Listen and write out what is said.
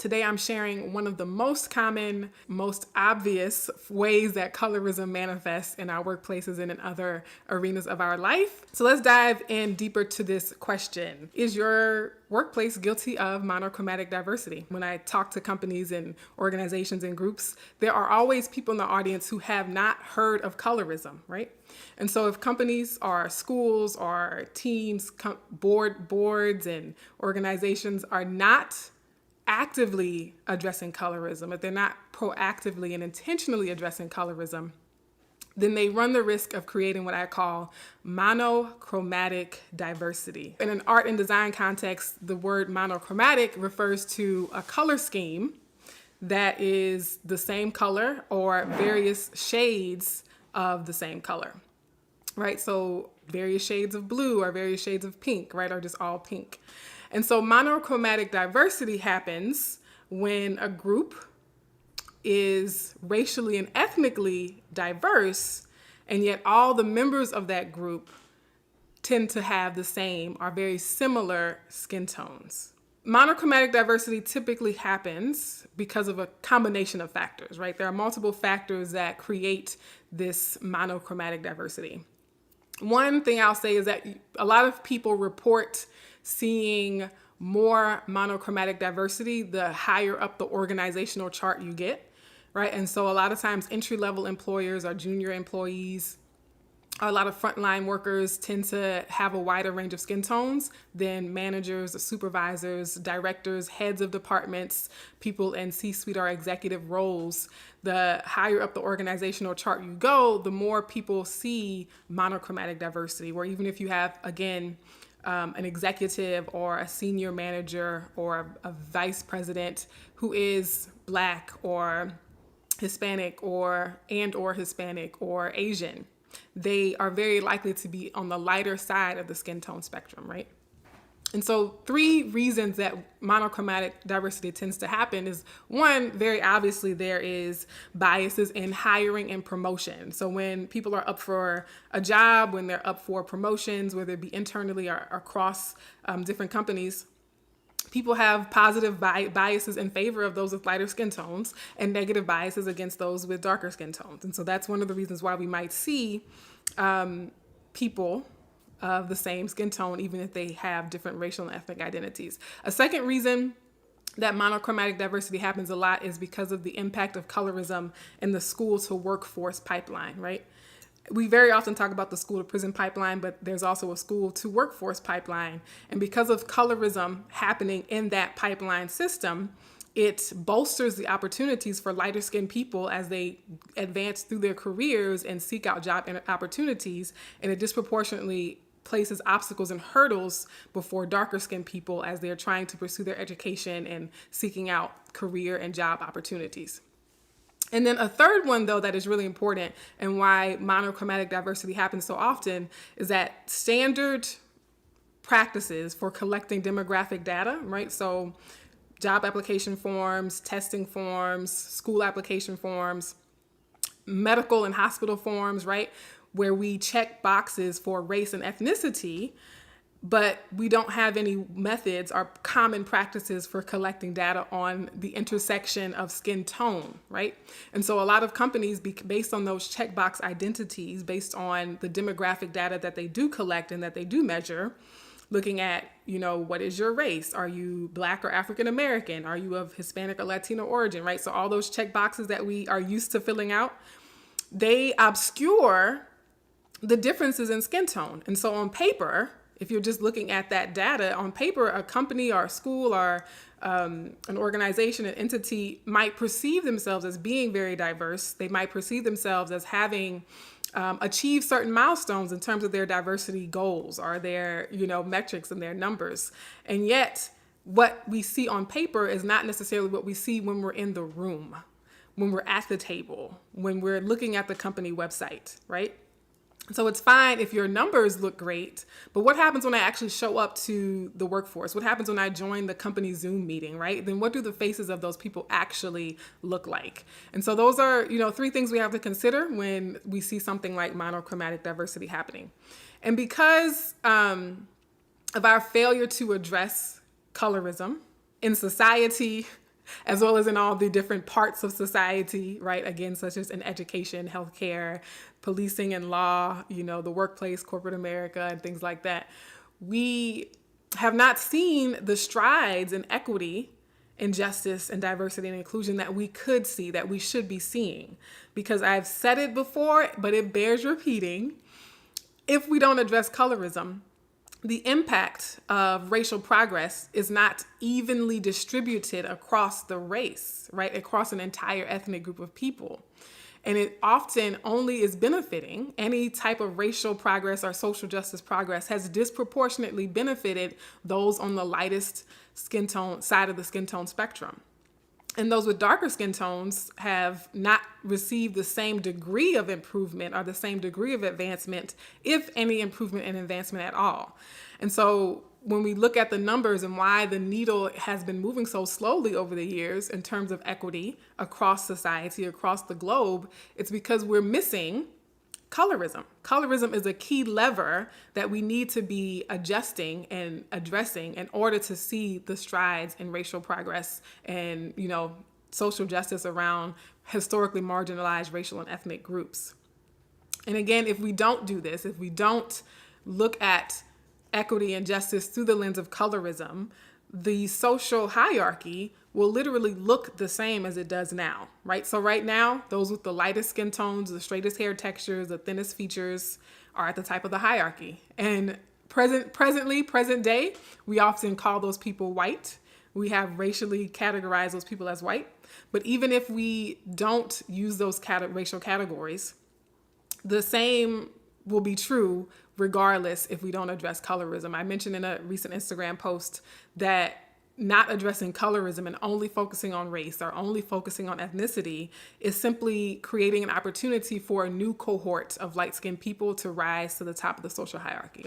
Today I'm sharing one of the most common, most obvious ways that colorism manifests in our workplaces and in other arenas of our life. So let's dive in deeper to this question. Is your workplace guilty of monochromatic diversity? When I talk to companies and organizations and groups, there are always people in the audience who have not heard of colorism, right? And so if companies or schools or teams, boards and organizations are not actively addressing colorism, if they're not proactively and intentionally addressing colorism, then they run the risk of creating what I call monochromatic diversity. In an art and design context, the word monochromatic refers to a color scheme that is the same color or various shades of the same color, right? So various shades of blue or various shades of pink, right? Or just all pink. And so monochromatic diversity happens when a group is racially and ethnically diverse, and yet all the members of that group tend to have the same or very similar skin tones. Monochromatic diversity typically happens because of a combination of factors, right? There are multiple factors that create this monochromatic diversity. One thing I'll say is that a lot of people report seeing more monochromatic diversity the higher up the organizational chart you get, right? And so a lot of times entry-level employers or junior employees, a lot of frontline workers tend to have a wider range of skin tones than managers, supervisors, directors, heads of departments, people in C-suite or executive roles. The higher up the organizational chart you go, the more people see monochromatic diversity, where even if you have, again, an executive or a senior manager or a vice president who is Black or Hispanic or Hispanic or Asian, they are very likely to be on the lighter side of the skin tone spectrum, right? And so 3 reasons that monochromatic diversity tends to happen is, one, very obviously there is biases in hiring and promotion. So when people are up for a job, when they're up for promotions, whether it be internally or across different companies, people have positive biases in favor of those with lighter skin tones and negative biases against those with darker skin tones. And so that's one of the reasons why we might see people of the same skin tone, even if they have different racial and ethnic identities. A second reason that monochromatic diversity happens a lot is because of the impact of colorism in the school to workforce pipeline, right? We very often talk about the school to prison pipeline, but there's also a school to workforce pipeline. And because of colorism happening in that pipeline system, it bolsters the opportunities for lighter skinned people as they advance through their careers and seek out job opportunities, and it disproportionately places obstacles and hurdles before darker skinned people as they're trying to pursue their education and seeking out career and job opportunities. And then a third one, though, that is really important and why monochromatic diversity happens so often is that standard practices for collecting demographic data, right? So job application forms, testing forms, school application forms, medical and hospital forms, right? Where we check boxes for race and ethnicity, but we don't have any methods or common practices for collecting data on the intersection of skin tone, right? And so a lot of companies, based on those checkbox identities, based on the demographic data that they do collect and that they do measure, looking at, what is your race? Are you Black or African American? Are you of Hispanic or Latino origin, right? So all those checkboxes that we are used to filling out, they obscure the differences in skin tone. And so on paper, if you're just looking at that data, on paper, a company or a school or an organization, an entity might perceive themselves as being very diverse. They might perceive themselves as having achieved certain milestones in terms of their diversity goals or their, metrics and their numbers. And yet what we see on paper is not necessarily what we see when we're in the room, when we're at the table, when we're looking at the company website, right? So it's fine if your numbers look great, but what happens when I actually show up to the workforce? What happens when I join the company Zoom meeting, right? Then what do the faces of those people actually look like? And so those are, 3 things we have to consider when we see something like monochromatic diversity happening. And because of our failure to address colorism in society, as well as in all the different parts of society, right? Again, such as in education, healthcare, policing and law, the workplace, corporate America, and things like that. We have not seen the strides in equity and justice and diversity and inclusion that we could see, that we should be seeing. Because I've said it before, but it bears repeating. If we don't address colorism, the impact of racial progress is not evenly distributed across the race, right? Across an entire ethnic group of people. And it often only is benefiting. Any type of racial progress or social justice progress has disproportionately benefited those on the lightest skin tone side of the skin tone spectrum. And those with darker skin tones have not received the same degree of improvement or the same degree of advancement, if any improvement and advancement at all. And so when we look at the numbers and why the needle has been moving so slowly over the years in terms of equity across society, across the globe, it's because we're missing colorism. Colorism is a key lever that we need to be adjusting and addressing in order to see the strides in racial progress and, social justice around historically marginalized racial and ethnic groups. And again, if we don't do this, if we don't look at equity and justice through the lens of colorism, the social hierarchy will literally look the same as it does now, right? So right now, those with the lightest skin tones, the straightest hair textures, the thinnest features are at the top of the hierarchy. And present day, we often call those people white. We have racially categorized those people as white. But even if we don't use those racial categories, the same will be true regardless if we don't address colorism. I mentioned in a recent Instagram post that not addressing colorism and only focusing on race or only focusing on ethnicity is simply creating an opportunity for a new cohort of light-skinned people to rise to the top of the social hierarchy.